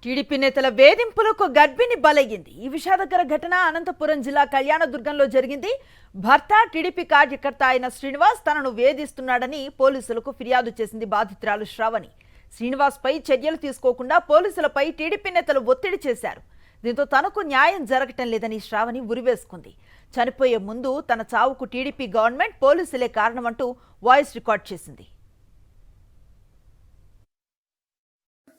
TDP నేతల వేధింపులకు గర్భిణి బలయ్యింది. ఈ విషాదకర ఘటన అనంతపురం జిల్లా కళ్యాణదుర్గంలో జరిగింది. భర్త టీడీపీ కార్యకర్త అయిన శ్రీనివాస్ తనను వేధిస్తున్నాడని పోలీసులకు ఫిర్యాదు చేసింది బాధితురాలు శ్రావణి. శ్రీనివాస్ పై చర్యలు తీసుకోకుండా పోలీసులపై టీడీపీ నేతలు ఒత్తిడి చేశారు. దీంతో తనకు న్యాయం జరగటం లేదని శ్రావణి ఉరివేసుకుంది. చనిపోయే ముందు తన చావుకు టీడీపీ గవర్నమెంట్ పోలీసులే కారణమంటూ వాయిస్ రికార్డ్ చేసింది.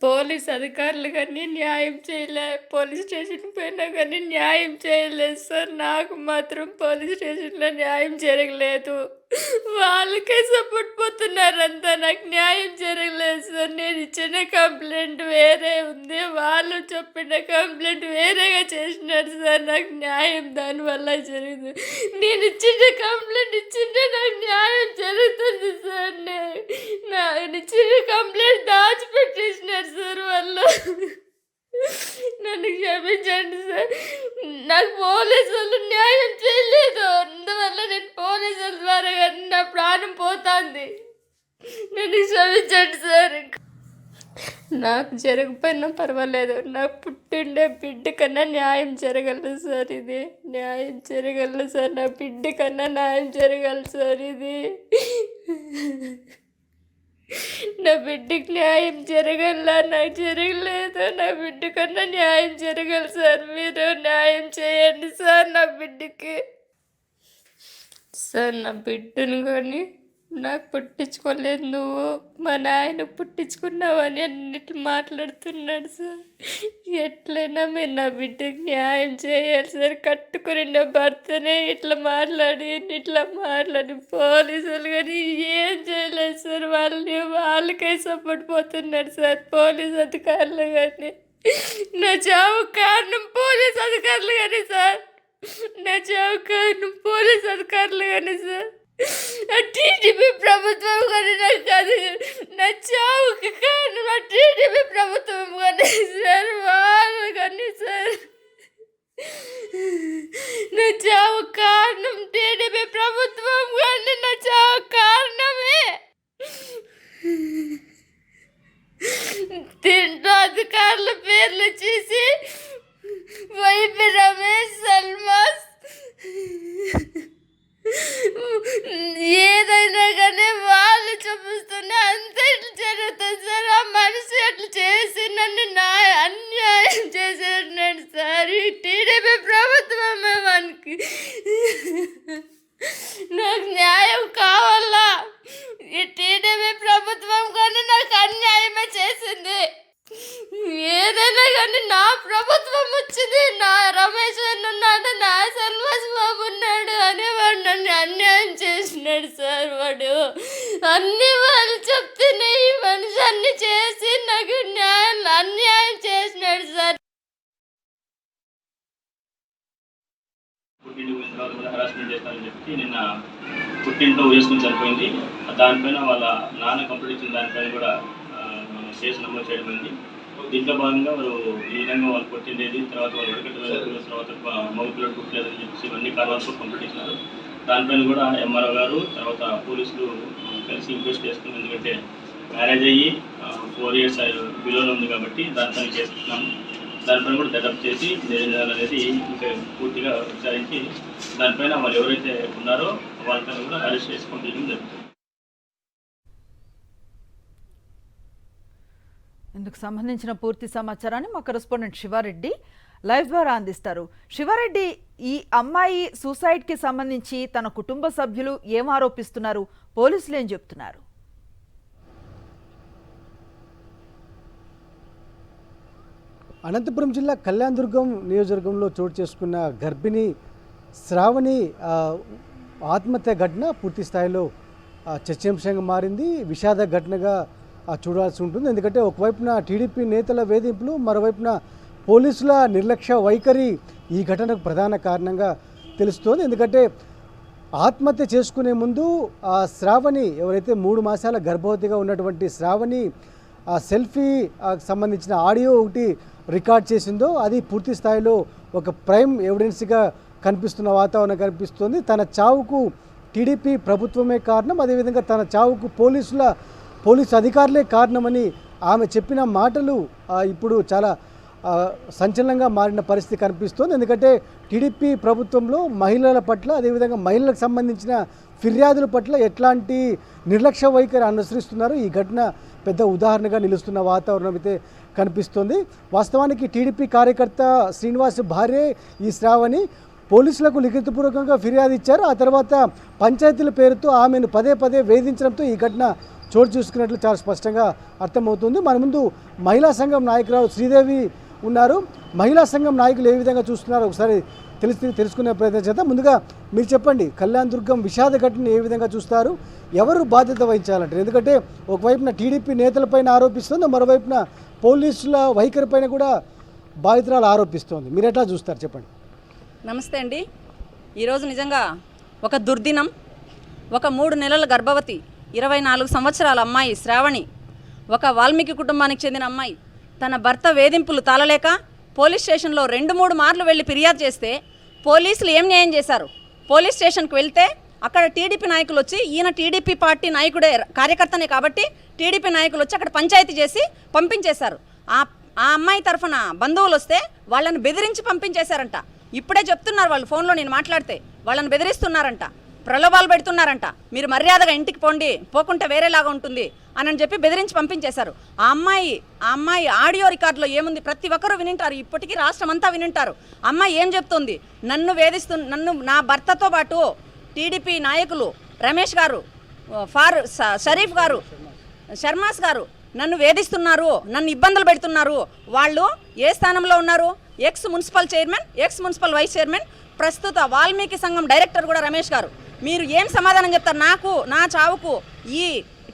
పోలీస్ అధికారులు కానీ న్యాయం చేయలే, పోలీస్ స్టేషన్ పోయినా కానీ న్యాయం చేయలేదు సార్. నాకు మాత్రం పోలీస్ స్టేషన్లో న్యాయం జరగలేదు. వాళ్ళకే సపోర్ట్ పోతున్నారంతా, నాకు న్యాయం జరగలేదు సార్. నేను ఇచ్చిన కంప్లైంట్ వేరే ఉంది, వాళ్ళు చెప్పిన కంప్లైంట్ వేరేగా చేసినారు సార్. నాకు న్యాయం దానివల్ల జరిగింది. నేను ఇచ్చిన కంప్లైంట్ ఇచ్చింటే నాకు న్యాయం జరుగుతుంది సార్. నేను ఇచ్చిన కంప్లైంట్ దాచిపెట్టేసినారు సార్ వాళ్ళు. నన్ను క్షమించండి సార్. నాకు పోలీసు వాళ్ళు న్యాయం చేయలేదు, అందువల్ల నేను పోలీసుల ద్వారా కానీ నా ప్రాణం పోతుంది. నన్ను క్షమించండి సార్. నాకు జరగకపోయినా పర్వాలేదు, నాకు పుట్టిండే బిడ్డ కన్నా న్యాయం జరగలదు సార్. ఇది న్యాయం జరగలదు సార్. నా బిడ్డ కన్నా న్యాయం జరగలదు సార్. ఇది నా బిడ్డకి న్యాయం జరగల, నాకు జరగలేదు. నా బిడ్డ కన్నా న్యాయం జరగదు సార్. మీరు న్యాయం చేయండి సార్ నా బిడ్డకి. సార్ నా బిడ్డను కానీ నాకు పుట్టించుకోలేదు, నువ్వు మా నాయన పుట్టించుకున్నావని అన్నిట్లు మాట్లాడుతున్నాడు సార్. ఎట్లయినా మీరు నా బిడ్డకి న్యాయం చేయాలి సార్. కట్టుకుని నా భర్తనే ఇట్లా మాట్లాడి పోలీసులు కానీ ఏం చేయలేదు సార్. వాళ్ళకే సపోర్ట్ పోతున్నారు సార్ పోలీస్ అధికారులు కానీ. నా చావు కారణం పోలీస్ అధికారులు కానీ సార్. నా చావు కారణం పోలీస్ అధికారులు కానీ సార్. టీడీపీ ప్రభుత్వం కానీ నాకు కాదు. నా చావుకి కారణం టీడీపీ ప్రభుత్వం కానీ సార్, వాళ్ళు కానీ సార్. నా చావు కారణం టీడీపీ ప్రభుత్వం కానీ నా చావు కారణమే. దీంట్లో అధికారుల పేర్లు చేసి వైపీ రమేష్, సల్మాస్ ఏదైనా కానీ వాళ్ళు చూపిస్తున్నా అంతే ఇట్లా జరుగుతుంది సార్. ఆ మనిషి అట్లా చేసి నన్ను అన్యాయం చేసేసినాడు సార్. ఈ టీడీపీ ప్రభుత్వమే మనకి. నాకు న్యాయం కావాలా. ఈ టీడీపీ ప్రభుత్వం కానీ నాకు అన్యాయమే చేసింది. ఏదైనా కానీ నా ప్రభుత్వం వచ్చింది, నా రమేష్ ఉన్నాడు, నా సల్వాస్ బాబు ఉన్నాడు అని వాడు నన్ను అన్యాయం చేసినాడు సార్. వాడు అన్ని వాళ్ళు చెప్తేనే ఈ మనిషి అన్ని చేసి నాకు అన్యాయం చేసినాడు సార్. హరాస్మెంట్ చేస్తానని చెప్పి నిన్న పుట్టింట్లో వేసుకుని చనిపోయింది. దానిపైన వాళ్ళ నాన్న కంప్లీట్ ఇచ్చిన దానిపైన కూడా కేసు నమోదు చేయడమైంది. దీంట్లో భాగంగా వారు ఈ విధంగా వాళ్ళు కొట్టిండేది, తర్వాత వాళ్ళు వడకట్టు తర్వాత మగ పిల్లలు పుట్టలేదని చెప్పేసి ఇవన్నీ కారణాలతో కంప్లీట్ ఇచ్చినారు. దానిపైన కూడా ఎంఆర్ఓ గారు తర్వాత పోలీసులు కలిసి ఇన్వెస్ట్ చేస్తున్నాం. ఎందుకంటే మ్యారేజ్ అయ్యి 4 years బిలోలో ఉంది కాబట్టి దానిపైన చేస్తున్నాము. దానిపైన కూడా డెవలప్ చేసి అనేది ఇంకా పూర్తిగా విచారించి దానిపైన వాళ్ళు ఎవరైతే ఉన్నారో వాళ్ళపైన కూడా అరెస్ట్ చేసి పంపించడం జరుగుతుంది. ఇందుకు సంబంధించిన పూర్తి సమాచారాన్ని మా కరెస్పాండెంట్ శివారెడ్డి లైవ్ ద్వారా అందిస్తారు. శివారెడ్డి, ఈ అమ్మాయి సూసైడ్కి సంబంధించి తన కుటుంబ సభ్యులు ఏం ఆరోపిస్తున్నారు, పోలీసులు ఏం చెప్తున్నారు? అనంతపురం జిల్లా కళ్యాణదుర్గం నియోజకవర్గంలో చోటు చేసుకున్న గర్భిణి శ్రావణి ఆత్మహత్య ఘటన పూర్తి స్థాయిలో చర్చాంశంగా మారింది. విషాద ఘటనగా చూడాల్సి ఉంటుంది. ఎందుకంటే ఒకవైపున టీడీపీ నేతల వేధింపులు, మరోవైపున పోలీసుల నిర్లక్ష్య వైఖరి ఈ ఘటనకు ప్రధాన కారణంగా తెలుస్తోంది. ఎందుకంటే ఆత్మహత్య చేసుకునే ముందు శ్రావణి, ఎవరైతే 3 మాసాల గర్భవతిగా ఉన్నటువంటి శ్రావణి సెల్ఫీ సంబంధించిన ఆడియో ఒకటి రికార్డ్ చేసిందో అది పూర్తి స్థాయిలో ఒక ప్రైమ్ ఎవిడెన్స్గా కనిపిస్తున్న వాతావరణం కనిపిస్తుంది. తన చావుకు టీడీపీ ప్రభుత్వమే కారణం, అదేవిధంగా తన చావుకు పోలీసు అధికారులే కారణమని ఆమె చెప్పిన మాటలు ఇప్పుడు చాలా సంచలనంగా మారిన పరిస్థితి కనిపిస్తోంది. ఎందుకంటే టీడీపీ ప్రభుత్వంలో మహిళల పట్ల, అదేవిధంగా మహిళలకు సంబంధించిన ఫిర్యాదుల పట్ల ఎట్లాంటి నిర్లక్ష్య వైఖరి అనుసరిస్తున్నారు. ఈ ఘటన పెద్ద ఉదాహరణగా నిలుస్తున్న వాతావరణం అయితే కనిపిస్తోంది. వాస్తవానికి టీడీపీ కార్యకర్త శ్రీనివాస్ భార్య ఈ శ్రావణి పోలీసులకు లిఖితపూర్వకంగా ఫిర్యాదు ఇచ్చారు. ఆ తర్వాత పంచాయతీల పేరుతో ఆమెను పదే పదే వేధించడంతో ఈ ఘటన చోటు చూసుకున్నట్లు చాలా స్పష్టంగా అర్థమవుతుంది. మన ముందు మహిళా సంఘం నాయకురాలు శ్రీదేవి ఉన్నారు. మహిళా సంఘం నాయకులు ఏ విధంగా చూస్తున్నారో ఒకసారి తెలుసుకునే ప్రయత్నం చేద్దాం. ముందుగా మీరు చెప్పండి, కళ్యాణ్ దుర్గం విషాద ఘటనను ఏ విధంగా చూస్తారు, ఎవరు బాధ్యత వహించాలంటారు? ఎందుకంటే ఒకవైపున టీడీపీ నేతలపైన ఆరోపిస్తుంది, మరోవైపున పోలీసుల వైఖరిపైన కూడా బాధితురాలు ఆరోపిస్తోంది. మీరు ఎట్లా చూస్తారు చెప్పండి. నమస్తే అండి. ఈరోజు నిజంగా ఒక దుర్దినం. ఒక 3 నెలల గర్భవతి 24 సంవత్సరాల అమ్మాయి శ్రావణి, ఒక వాల్మీకి కుటుంబానికి చెందిన అమ్మాయి, తన భర్త వేధింపులు తాళలేక పోలీస్ స్టేషన్లో 2-3 మార్లు వెళ్ళి ఫిర్యాదు చేస్తే పోలీసులు ఏం న్యాయం చేశారు? పోలీస్ స్టేషన్కి వెళ్తే అక్కడ టీడీపీ నాయకులు వచ్చి, ఈయన టీడీపీ పార్టీ నాయకుడే కార్యకర్తనే కాబట్టి టీడీపీ నాయకులు వచ్చి అక్కడ పంచాయతీ చేసి పంపించేశారు. ఆ అమ్మాయి తరఫున బంధువులు వస్తే వాళ్ళని బెదిరించి పంపించేశారంట. ఇప్పుడే చెప్తున్నారు వాళ్ళు ఫోన్లో నేను మాట్లాడితే, వాళ్ళని బెదిరిస్తున్నారంట, ప్రలోభాలు పెడుతున్నారంట. మీరు మర్యాదగా ఇంటికి పోండి, పోకుంటే వేరేలాగా ఉంటుంది అని చెప్పి బెదిరించి పంపించేశారు. ఆ అమ్మాయి ఆడియో రికార్డులో ఏముంది ప్రతి ఒక్కరూ వినింటారు, ఇప్పటికీ రాష్ట్రం అంతా వినింటారు. అమ్మాయి ఏం చెప్తుంది? నన్ను నా భర్తతో పాటు టీడీపీ నాయకులు రమేష్ గారు, షరీఫ్ గారు, శర్మాస్ గారు నన్ను వేధిస్తున్నారు, నన్ను ఇబ్బందులు పెడుతున్నారు. వాళ్ళు ఏ స్థానంలో ఉన్నారు? Ex municipal chairman, ex municipal vice chairman, ప్రస్తుత వాల్మీకి సంఘం డైరెక్టర్ కూడా రమేష్ గారు. మీరు ఏం సమాధానం చెప్తారు? నా చావుకు ఈ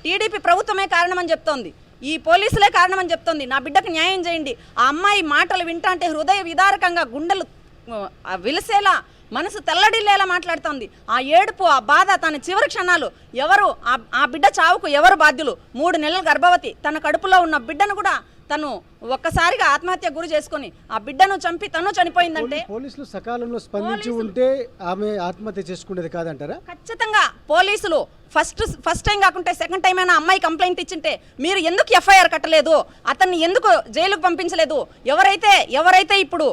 టీడీపీ ప్రభుత్వమే కారణమని చెప్తోంది, ఈ పోలీసులే కారణమని చెప్తోంది. నా బిడ్డకు న్యాయం చేయండి. ఆ అమ్మాయి మాటలు వింటాంటే హృదయ విదారకంగా గుండెలు విలసేలా, మనసు తెల్లడిల్లేలా మాట్లాడుతోంది. ఆ ఏడుపు, ఆ బాధ, తన చివరి క్షణాలు. ఎవరు ఆ బిడ్డ చావుకు ఎవరు బాధ్యులు? 3 నెలల గర్భవతి, తన కడుపులో ఉన్న బిడ్డను కూడా తను ఒక్కసారిగా ఆత్మహత్య గురి చేసుకొని ఆ బిడ్డను చంపి తను చనిపోయిందంటే పోలీసులు సకాలంలో స్పందించి ఉంటే ఆమె ఆత్మహత్య చేసుకునేది కాదంటారా? ఖచ్చితంగా పోలీసులు ఫస్ట్ టైం కాకుంటే సెకండ్ టైం అయినా అమ్మాయి కంప్లైంట్ ఇచ్చింటే మీరు ఎందుకు ఎఫ్ఐఆర్ కట్టలేదు? అతన్ని ఎందుకు జైలుకు పంపించలేదు? ఎవరైతే ఇప్పుడు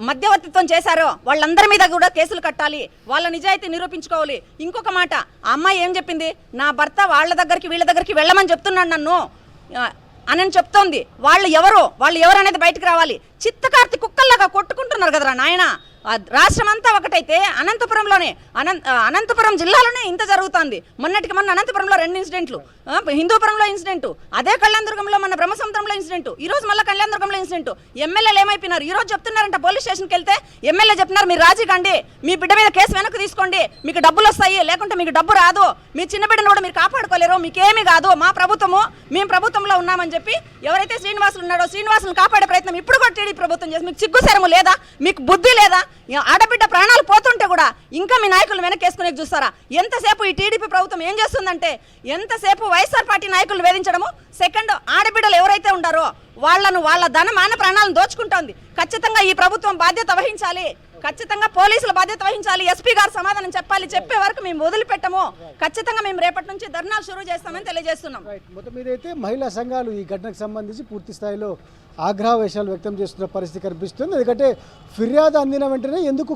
మధ్యవర్తిత్వం చేశారో వాళ్ళందరి మీద కూడా కేసులు కట్టాలి, వాళ్ళ నిజాయితీ నిరూపించుకోవాలి. ఇంకొక మాట, ఆ అమ్మాయి ఏం చెప్పింది? నా భర్త వీళ్ళ దగ్గరికి వెళ్ళమని చెప్తున్నాడు నన్ను అని చెప్తోంది. వాళ్ళు ఎవరు అనేది బయటకు రావాలి. చిత్తకార్తి కుక్కల్లాగా కొట్టుకుంటున్నారు కదరా నాయన. రాష్ట్రం అంతా ఒకటైతే అనంతపురం జిల్లాలోనే ఇంత జరుగుతుంది. మొన్నటికి మొన్న అనంతపురంలో 2 ఇన్సిడెంట్లు, హిందూపురంలో ఇన్సిడెంట్, అదే కళ్యాణదుర్గంలో మన బ్రహ్మసముద్రంలో ఇన్సిడెంట్, ఈ రోజు మళ్ళీ కళ్యాణదుర్గంలో ఇన్సిడెంట్. ఎమ్మెల్యేలు ఏమైపోయినారు? ఈ రోజు చెప్తున్నారంట పోలీస్ స్టేషన్కి వెళ్తే ఎమ్మెల్యే చెప్తున్నారు, మీరు రాజీ కండి, మీ బిడ్డ మీద కేసు వెనక్కి తీసుకోండి, మీకు డబ్బులు వస్తాయి, లేకుంటే మీకు డబ్బు రాదు, మీ చిన్న బిడ్డను కూడా మీరు కాపాడుకోలేరు, మీకేమీ కాదు, మా ప్రభుత్వము, మేము ప్రభుత్వంలో ఉన్నామని చెప్పి ఎవరైతే శ్రీనివాసులు ఉన్నాడో శ్రీనివాసులను కాపాడే ప్రయత్నం ఇప్పుడు కూడా టీడీ ప్రభుత్వం చేసి, మీకు సిగ్గుశరము లేదా? మీకు బుద్ధి లేదా? ఆడబిడ్డ ప్రాణాలు పోతుంటే కూడా ఇంకా మీ నాయకులు వెనకేసుకునే చూస్తారా? ఎంతసేపు ఈ టీడీపీ ప్రభుత్వం ఏం చేస్తుందంటే, ఎంతసేపు వైఎస్ఆర్ పార్టీ నాయకులు వేధించడము, సెకండ్ ఆడబిడ్డలు ఎవరైతే ఉండారో వాళ్ళ మాన ప్రాణాలను దోచుకుంటోంది. ఖచ్చితంగా ఈ ప్రభుత్వం బాధ్యత వహించాలి, ఖచ్చితంగా పోలీసుల బాధ్యత వహించాలి, ఎస్పీ గారు సమాధానం చెప్పాలి. చెప్పే వరకు మేము వదిలిపెట్టము. ఖచ్చితంగా మేము రేపటి నుంచి ధర్నాలు షురూ చేస్తామని తెలియజేస్తున్నాం. మొత్తం మీద అయితే మహిళా సంఘాలు ఈ ఘటనకు సంబంధించి పూర్తి స్థాయిలో ఆగ్రహవేశాలు వ్యక్తం చేస్తున్న పరిస్థితి కనిపిస్తుంది. ఎందుకంటే ఫిర్యాదు అందిన వెంటనే ఎందుకు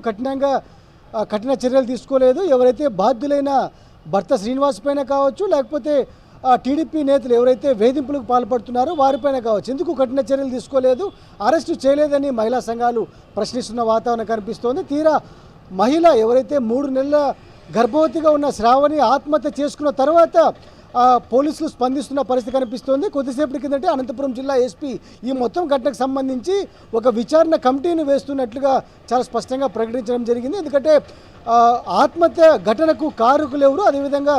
కఠిన చర్యలు తీసుకోలేదు? ఎవరైతే బాధ్యులైన భర్త శ్రీనివాస్ పైన కావచ్చు, లేకపోతే టీడీపీ నేతలు ఎవరైతే వేధింపులకు పాల్పడుతున్నారో వారిపైన కావచ్చు, ఎందుకు కఠిన చర్యలు తీసుకోలేదు, అరెస్టు చేయలేదని మహిళా సంఘాలు ప్రశ్నిస్తున్న వాతావరణం కనిపిస్తోంది. తీరా మహిళ ఎవరైతే 3 నెలల గర్భవతిగా ఉన్న శ్రావణి ఆత్మహత్య చేసుకున్న తర్వాత పోలీసులు స్పందిస్తున్న పరిస్థితి కనిపిస్తోంది. కొద్దిసేపటి కిందటే అనంతపురం జిల్లా ఎస్పీ ఈ మొత్తం ఘటనకు సంబంధించి ఒక విచారణ కమిటీని వేస్తున్నట్లుగా చాలా స్పష్టంగా ప్రకటించడం జరిగింది. ఎందుకంటే ఆత్మహత్య ఘటనకు కారకులు ఎవరు, అదేవిధంగా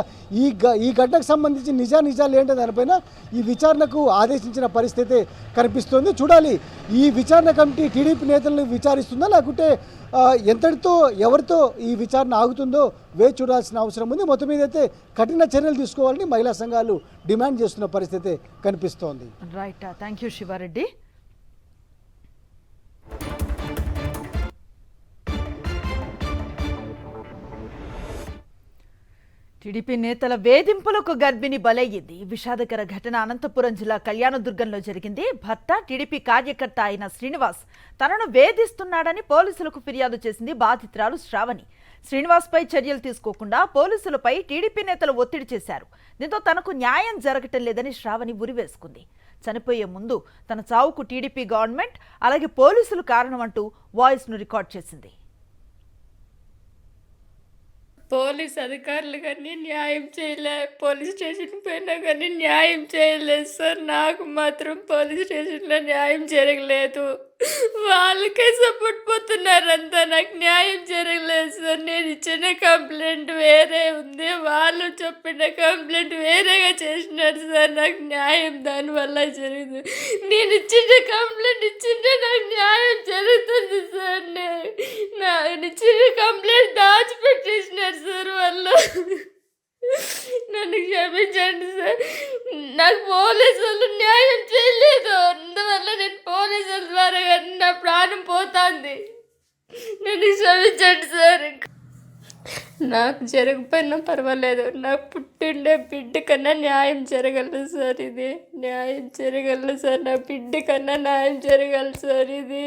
ఈ ఘటనకు సంబంధించి నిజాలు ఏంటో దానిపైన ఈ విచారణకు ఆదేశించిన పరిస్థితి కనిపిస్తోంది. చూడాలి, ఈ విచారణ కమిటీ టీడీపీ నేతలను విచారిస్తుందా, లేకుంటే ఎంతటితో ఎవరితో ఈ విచారణ ఆగుతుందో వేచి చూడాల్సిన అవసరం ఉంది. మొత్తం మీద అయితే కఠిన చర్యలు తీసుకోవాలని మహిళా సంఘాలు డిమాండ్ చేస్తున్న పరిస్థితి కనిపిస్తోంది. Right, thank you Shivareddy. TDP నేతల వేధింపులకు గర్భిణి బలయ్యింది. ఈ విషాదకర ఘటన అనంతపురం జిల్లా కళ్యాణదుర్గంలో జరిగింది. భర్త టీడీపీ కార్యకర్త అయిన శ్రీనివాస్ తనను వేధిస్తున్నాడని పోలీసులకు ఫిర్యాదు చేసింది బాధితురాలు శ్రావణి. శ్రీనివాస్ పై చర్యలు తీసుకోకుండా పోలీసులపై టీడీపీ నేతలు ఒత్తిడి చేశారు. దీంతో తనకు న్యాయం జరగటం లేదని శ్రావణి ఉరివేసుకుంది. చనిపోయే ముందు తన చావుకు టీడీపీ గవర్నమెంట్ అలాగే పోలీసులు కారణమంటూ వాయిస్ను రికార్డ్ చేసింది. పోలీస్ అధికారులు కానీ న్యాయం చేయలే, పోలీస్ స్టేషన్కి పోయినా కానీ న్యాయం చేయలేదు సార్. నాకు మాత్రం పోలీస్ స్టేషన్లో న్యాయం జరగలేదు. వాళ్ళకే సపోర్ట్ పోతున్నారు అంతా. నాకు న్యాయం జరగలేదు సార్. నేను ఇచ్చిన కంప్లైంట్ వేరే ఉంది, వాళ్ళు చెప్పిన కంప్లైంట్ వేరేగా చేసినారు సార్. నాకు న్యాయం దానివల్ల జరిగింది. నేను ఇచ్చిన కంప్లైంట్ ఇచ్చింటే నాకు న్యాయం జరుగుతుంది సార్. నేను ఇచ్చిన కంప్లైంట్ దాచిపెట్టేసినారు సార్ వాళ్ళు. నన్ను క్షమించండి సార్. నాకు పోలీసు వాళ్ళు న్యాయం చేయలేదు. అందువల్ల నేను పోలీసుల ద్వారా నా ప్రాణం పోతుంది. నన్ను క్షమించండి సార్. నాకు జరగకపోయినా పర్వాలేదు, నాకు పుట్టిండే బిడ్డ కన్నా న్యాయం జరగలదు సార్. ఇది న్యాయం జరగలదు సార్. నా బిడ్డ కన్నా న్యాయం జరగలదు సార్. ఇది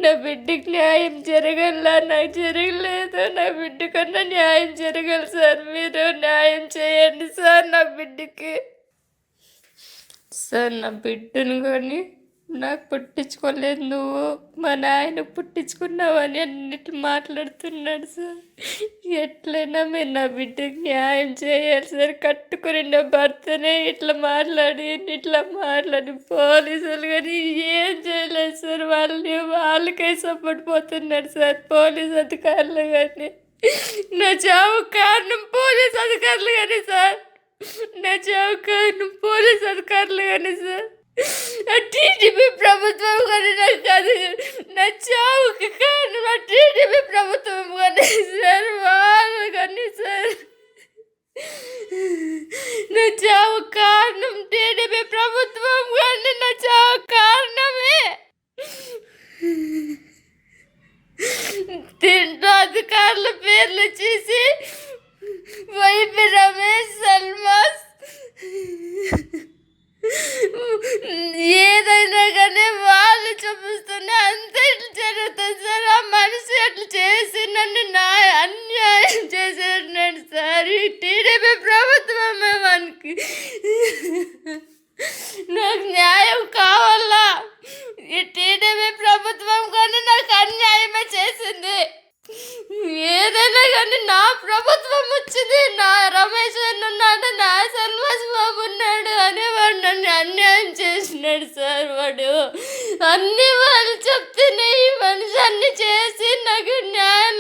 నా బిడ్డకి న్యాయం జరగల, నాకు జరగలేదు. నా బిడ్డ కన్నా న్యాయం జరగదు సార్. మీరు న్యాయం చేయండి సార్ నా బిడ్డకి. సార్ నా బిడ్డను కానీ నాకు పుట్టించుకోలేదు, నువ్వు మా నాయన పుట్టించుకున్నావని అన్నిట్లు మాట్లాడుతున్నాడు సార్. ఎట్లయినా మీరు నా బిడ్డకి న్యాయం చేయాలి సార్. కట్టుకుని నా భర్తనే ఇట్లా మాట్లాడి పోలీసులు కానీ ఏం చేయలేదు సార్. వాళ్ళకే సపోర్ట్ పోతున్నాడు సార్ పోలీస్ అధికారులు కానీ. నా చావు కారణం పోలీస్ అధికారులు కానీ సార్. నా చావు కారణం పోలీస్ అధికారులు కానీ సార్. టీడీపీ ప్రభుత్వం కానీ నాకు కాదు. నా చావుకి కారణం టీడీపీ ప్రభుత్వం కానీ సార్. వాళ్ళు కానీ సార్. నా చావు కారణం టీడీపీ ప్రభుత్వం కానీ నా చావు కారణమే. దీంట్లో అధికారుల పేర్లు చేసి వైపీ రమేష్, సల్మాస్ ఏదైనా కానీ వాళ్ళు చూపిస్తున్నా అంతే ఇట్లా జరుగుతుంది సార్. ఆ మనిషి అట్లా చేసి నన్ను అన్యాయం చేసేసినాడు సార్. ఈ టీడీపీ ప్రభుత్వమే మనకి. నాకు న్యాయం కావాలా. ఈ టీడీపీ ప్రభుత్వం కానీ నాకు అన్యాయమే చేసింది. ఏదైనా కానీ నా ప్రభుత్వం వచ్చింది, నా రమేష్ ఉన్నాడు, నా సల్మాస్ బాబు ఉన్నాడు అని వాడు నన్ను అన్యాయం చేసినాడు సార్. వాడు అన్ని వాళ్ళు చెప్తేనే ఈ మనిషి అన్ని చేసి నాకు న్యాయం